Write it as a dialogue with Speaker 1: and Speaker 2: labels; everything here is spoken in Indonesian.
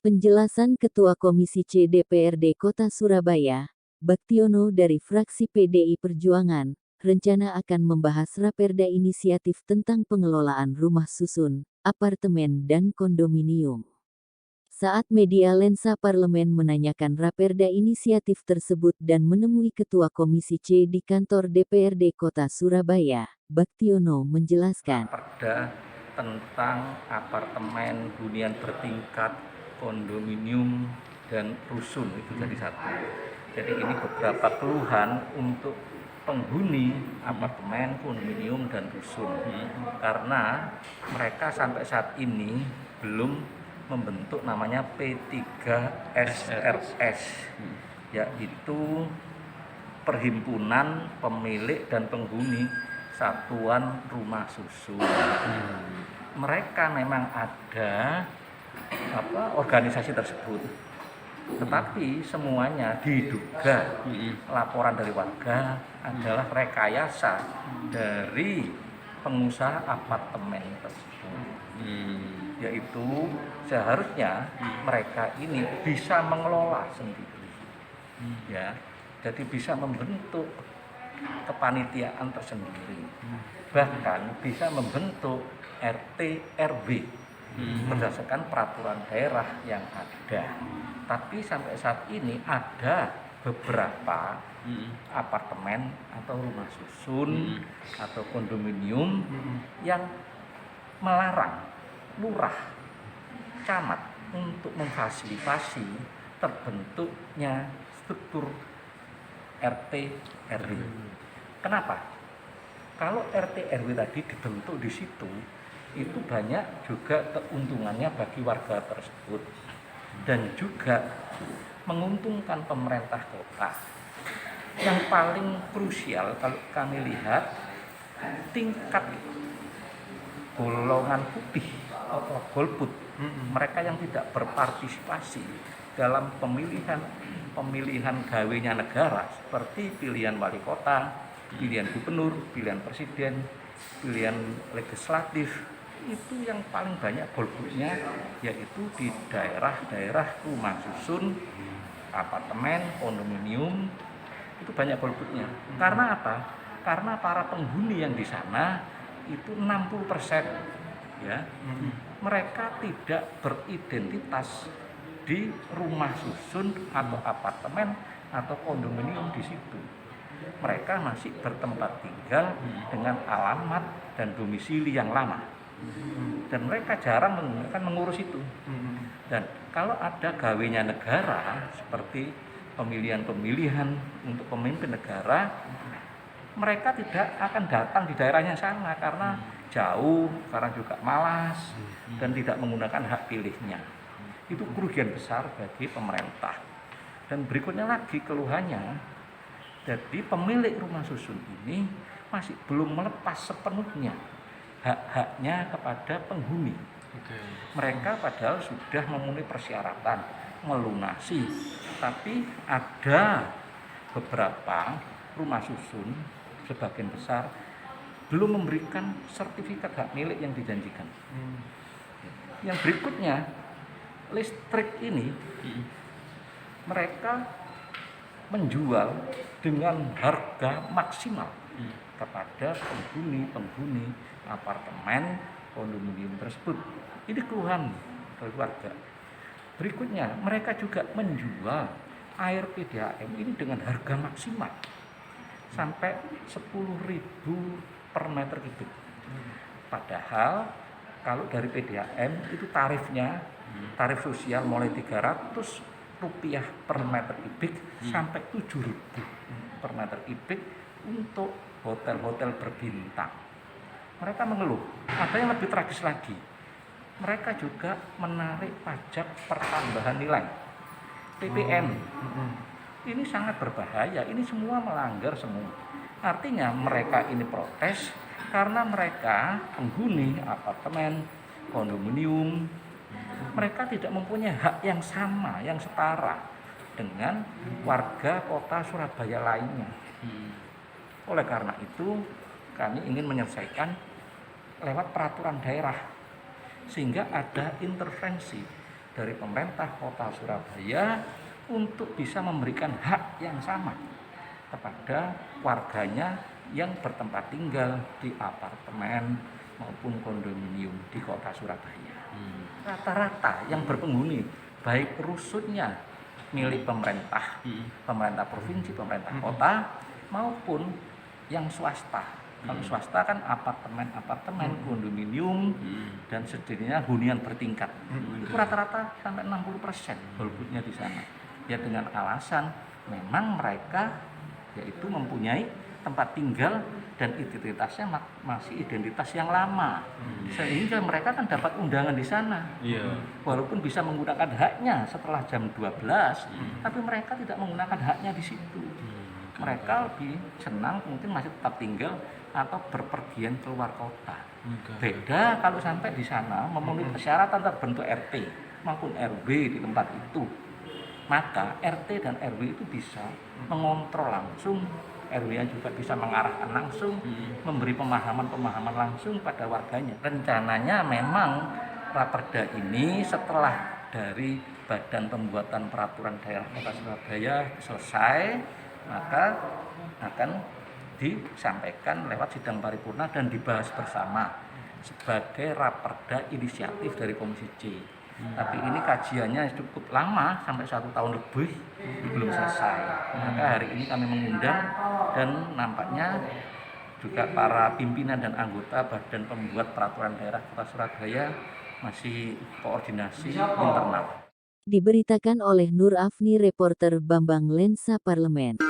Speaker 1: Penjelasan Ketua Komisi C DPRD Kota Surabaya, Baktiono dari fraksi PDI Perjuangan, rencana akan membahas Raperda inisiatif tentang pengelolaan rumah susun, apartemen dan kondominium. Saat media Lensa Parlemen menanyakan Raperda inisiatif tersebut dan menemui Ketua Komisi C di kantor DPRD Kota Surabaya, Baktiono menjelaskan.
Speaker 2: Perda tentang apartemen, hunian bertingkat, kondominium, dan rusun itu jadi satu. Jadi ini beberapa keluhan untuk penghuni apartemen, kondominium, dan rusun. Karena mereka sampai saat ini belum membentuk namanya P3SRS, yaitu Perhimpunan Pemilik dan Penghuni Satuan Rumah Susun. Mereka memang ada organisasi tersebut, tetapi semuanya diduga laporan dari warga adalah rekayasa dari pengusaha apartemen tersebut. Yaitu seharusnya mereka ini bisa mengelola sendiri, ya, jadi bisa membentuk kepanitiaan tersendiri, bahkan bisa membentuk RT RW berdasarkan peraturan daerah yang ada. Tapi sampai saat ini ada beberapa apartemen atau rumah susun atau kondominium yang melarang lurah, camat untuk memfasilitasi terbentuknya struktur RT RW. Kenapa? Kalau RT RW tadi dibentuk di situ, itu banyak juga keuntungannya bagi warga tersebut dan juga menguntungkan pemerintah kota. Yang paling krusial kalau kami lihat, tingkat golongan putih atau golput, mereka yang tidak berpartisipasi dalam pemilihan gawenya negara seperti pilihan wali kota, pilihan gubernur, pilihan presiden, pilihan legislatif, itu yang paling banyak golputnya yaitu di daerah-daerah rumah susun, apartemen, kondominium, itu banyak golputnya. Karena apa? Karena para penghuni yang di sana itu 60%, ya, mereka tidak beridentitas di rumah susun atau apartemen atau kondominium di situ. Mereka masih bertempat tinggal dengan alamat dan domisili yang lama, dan mereka jarang mengurus itu. Dan kalau ada gawenya negara seperti pemilihan untuk pemimpin negara, mereka tidak akan datang di daerahnya sana karena jauh, karena juga malas dan tidak menggunakan hak pilihnya. Itu kerugian besar bagi pemerintah. Dan berikutnya lagi keluhannya, jadi pemilik rumah susun ini masih belum melepas sepenuhnya hak-haknya kepada penghuni. Mereka padahal sudah memenuhi persyaratan melunasi, tapi ada beberapa rumah susun, sebagian besar belum memberikan sertifikat hak milik yang dijanjikan. Yang berikutnya, listrik ini mereka menjual dengan harga maksimal kepada penghuni apartemen, kondominium tersebut. Ini keluhan dari warga. Berikutnya, mereka juga menjual air PDAM ini dengan harga maksimal sampai 10.000 per meter kubik. Padahal kalau dari PDAM itu tarifnya, tarif sosial mulai 300 rupiah per meter kubik sampai 7.000 per meter kubik untuk hotel-hotel berbintang. Mereka mengeluh. Ada yang lebih tragis lagi, mereka juga menarik pajak pertambahan nilai PPN. Ini sangat berbahaya, ini semua melanggar semua. Artinya mereka ini protes karena mereka penghuni apartemen, kondominium, mereka tidak mempunyai hak yang sama, yang setara dengan warga kota Surabaya lainnya. Oleh karena itu, kami ingin menyelesaikan lewat peraturan daerah, sehingga ada intervensi dari pemerintah Kota Surabaya untuk bisa memberikan hak yang sama kepada warganya yang bertempat tinggal di apartemen maupun kondominium di Kota Surabaya. Rata-rata yang berpenghuni, baik rusunnya milik pemerintah, pemerintah provinsi, pemerintah kota, maupun yang swasta. Kalau swasta kan apartemen, kondominium, dan sejenisnya hunian bertingkat. Itu rata-rata sampai 60% golputnya di sana. Ya dengan alasan memang mereka yaitu mempunyai tempat tinggal dan identitasnya masih identitas yang lama, sehingga mereka kan dapat undangan di sana. Walaupun bisa menggunakan haknya setelah jam 12, tapi mereka tidak menggunakan haknya di situ. Mereka lebih senang mungkin masih tetap tinggal atau berpergian keluar kota. Beda kalau sampai di sana memenuhi persyaratan terbentuk RT maupun RW di tempat itu, maka RT dan RW itu bisa mengontrol langsung, RW juga bisa mengarahkan langsung, memberi pemahaman langsung pada warganya. Rencananya memang Raperda ini setelah dari Badan Pembuatan Peraturan Daerah Kota Surabaya selesai, maka akan disampaikan lewat sidang paripurna dan dibahas bersama sebagai Raperda inisiatif dari Komisi C. Tapi ini kajiannya cukup lama, sampai 1 tahun lebih belum selesai. Maka hari ini kami mengundang dan nampaknya juga para pimpinan dan anggota Badan Pembuat Peraturan Daerah Kota Surabaya masih koordinasi internal.
Speaker 1: Diberitakan oleh Nur Afni, reporter Bambang Lensa Parlemen.